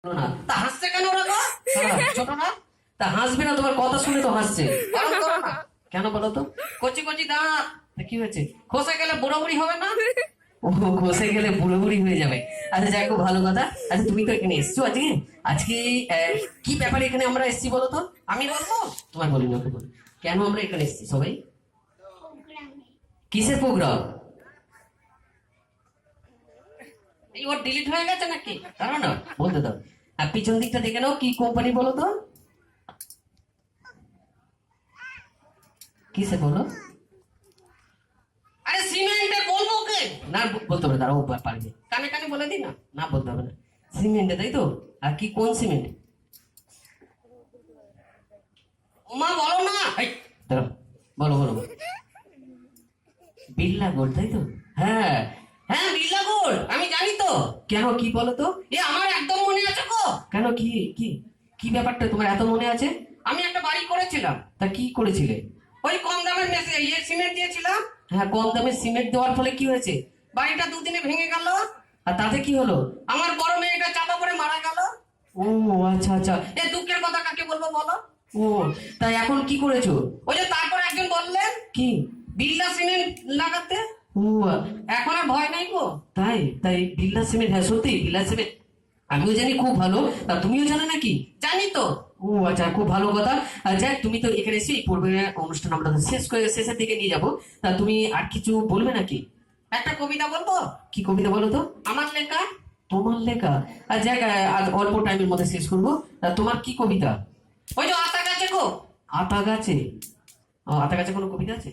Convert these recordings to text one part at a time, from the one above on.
না তা হাসছে কেন ওরা গো? ছোট না তা হাসবে না, তোমার কথা শুনে তো হাসছে। পালন করো না কেন বলো তো? কচি কচি দাঁত, তা কি হয়েছে? খসে গেলে বুড়ো বুড়ি হবে না? ও, খসে গেলে বুড়ো বুড়ি হয়ে যাবে। আচ্ছা যাই, খুব ভালো কথা। আচ্ছা তুমি তো এখানে এসছো আজকে, আজকে কি ব্যাপারে এখানে আমরা এসছি বলো তো? আমি বলবো? তোমার বলি না, বলো কেন আমরা এখানে এসছি সবাই? কিসের প্রোগ্রাম? এই ওর ডিলিট হয়ে গেছে নাকি? দাঁড়াও না, বলতে দাও। আর পিছন দিকটা দেখে নাও, কি কোম্পানি বলো তো? কিসে বলো? আরে সিমেন্টে বলবো কে? না বলতে হবে, দাঁড়াও পারবে, কানে কানে বলে দিই না, না বলতে হবে না। সিমেন্টে, তাই তো? আর কি কোন সিমেন্ট? ওমা বলো না, এই, দাঁড়াও, বলো বলো বলো। বিড়লা গোল্ড, তাই তো? হ্যাঁ হ্যাঁ, বিড়লা গোল্ড আমি জানি তো। কেন, কি বলো তো? এ আমার একদম মনে আছে গো। কেন, কি কি কি ব্যাপারটা তোমার এত মনে আছে? আমি একটা বাড়ি করেছিলাম। তা কি করেছিলে? ওই কম দামের সিমেন্ট দিয়েছিলাম। হ্যাঁ, কম দামের সিমেন্ট দেওয়ার ফলে কি হয়েছে? বাড়িটা দুদিনে ভেঙে গেল। আর তাতে কি হলো? আমার বড় মেয়েটা চাপা পড়ে মারা গেল। ও আচ্ছা আচ্ছা, এ দুঃখের কথা কাকে বলবো বলো? ও, তাই এখন কি করেছো? ওই যে তারপর একজন বললেন কি বিড়লা সিমেন্ট লাগাতে। ও, এখন আর ভয় নাই গো। তাই তাই বিড়লা সিমেন্ট, হ্যাঁ সত্যি বিড়লা সিমেন্ট আমিও জানি খুব ভালো। তা তুমিও জানো নাকি? জানি তো। ও আচ্ছা, খুব ভালো কথা। আর যাক, তুমি তো এখানে এসে পূর্বে অনুষ্ঠান আমরা তো শেষ করে শেষের দিকে নিয়ে যাবো। তা তুমি আর কিছু বলবে নাকি? একটা কবিতা বলবো। কি কবিতা বলো তো? আমার লেখা। তোমার লেখা? আর যাক, আজ অল্প টাইমের মধ্যে শেষ করবো। তা তোমার কি কবিতা? ওই যে আতা গাছে গো। আতা গাছে? ও, আতা গাছে কোনো কবিতা আছে?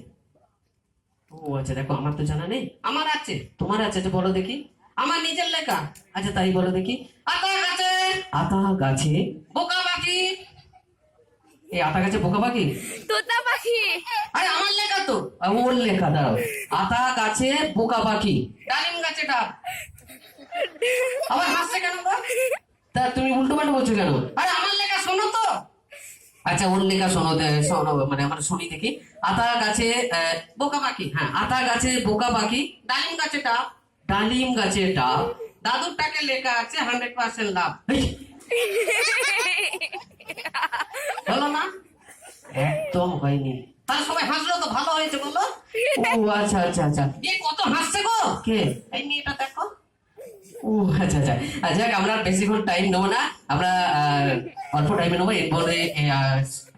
ও আচ্ছা, দেখো আমার তো জানা নেই। আমার আছে। তোমার আছে? আচ্ছা বলো দেখি। আমার নিজের লেখা। আচ্ছা তাই বলো দেখি। আতা গাছে, আতা গাছে বোকা পাখি। এই আতা গাছে বোকা পাখি? তোতা পাখি। আরে আমার লেখা তো। ওর লেখা, দাও। আতা গাছে বোকা পাখি, ডালিম গাছে ডাব। আবার হাসছে কেন গো? তা তুমি উল্টো পাল্টা বলছো কেন? আরে আমার লেখা শোনো তো। আচ্ছা ওর লেখা শোনো, শোনো মানে আমরা শুনি দেখি। আতা গাছে বোকা পাখি, হ্যাঁ আতা গাছে বোকা পাখি, ডালিম গাছে ডাব, ডালিম গাছে ডাব, দাদুর টাকে লেখা আছে 100% লাভ। এই, হলো না? একদম হয়নি। তাহলে সবাই হাসলো তো, ভালো হয়েছে বলো। ও আচ্ছা আচ্ছা আচ্ছা, এ কত হাসছে গো। কে? এই মেয়েটা দেখো। ও আচ্ছা আচ্ছা, যাক আমরা আর বেশিক্ষণ টাইম নেবো না। আমরা অল্প টাইমে নেবো। এরপরে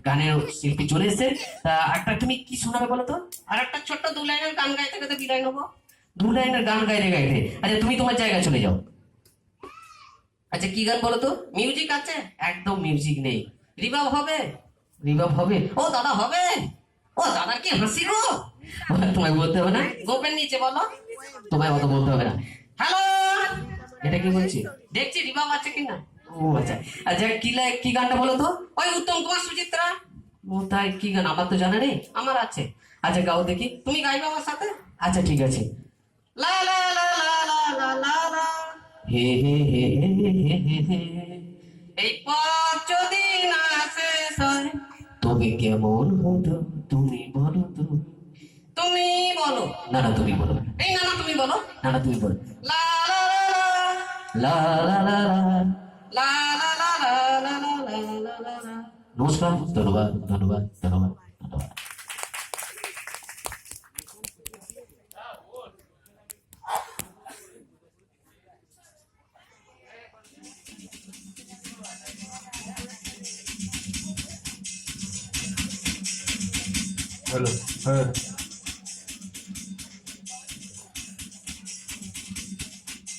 গানের শিল্পী চলে এসছে। তা একটা তুমি কি শোনাবে বলো তো? আর একটা ছোট্ট 2 লাইনের গান গাইতে গাইতে বিদায় নেবো। 2 লাইনের গান গাইতে গাইতে? আচ্ছা তুমি তোমার জায়গায় চলে যাও। আচ্ছা কি গান বলো তো? মিউজিক আছে? একদম মিউজিক নেই। রিভাব হবে? রিভাব হবে? ও দাদা হবে। ও দাদা কি হাসি গো। তোমায় বলতে হবে না, গোপের নিচে বলো। তোমায় অত বলতে হবে না। হ্যালো, এটা কি বলছি? দেখছি রিভাব আছে কিনা। ও আচ্ছা আচ্ছা, কি গানটা বলো তো? ওই উত্তম কুমার সুচিত্রা। ও তাই, কি গান? আমার তো জানা নেই। আমার আছে। আচ্ছা গাও দেখি, তুমি গাইবে আমার সাথে? আচ্ছা ঠিক আছে। লা লা লা লা লা লা লা লা, হে হে হে হে হে হে হে। এই পথ যদি না শেষ হয় তবে কেমন হতো তুমি বলো তো? তুমি বলো। না না তুমি বলো। এই না না তুমি বলো। না না তুমি বলো। লা লা লা লা লা লা লা লা লা লা লা লা লা লা লা। নমস্কার, ধন্যবাদ ধন্যবাদ ধন্যবাদ ধন্যবাদ। হ্যালো, হ্যাঁ।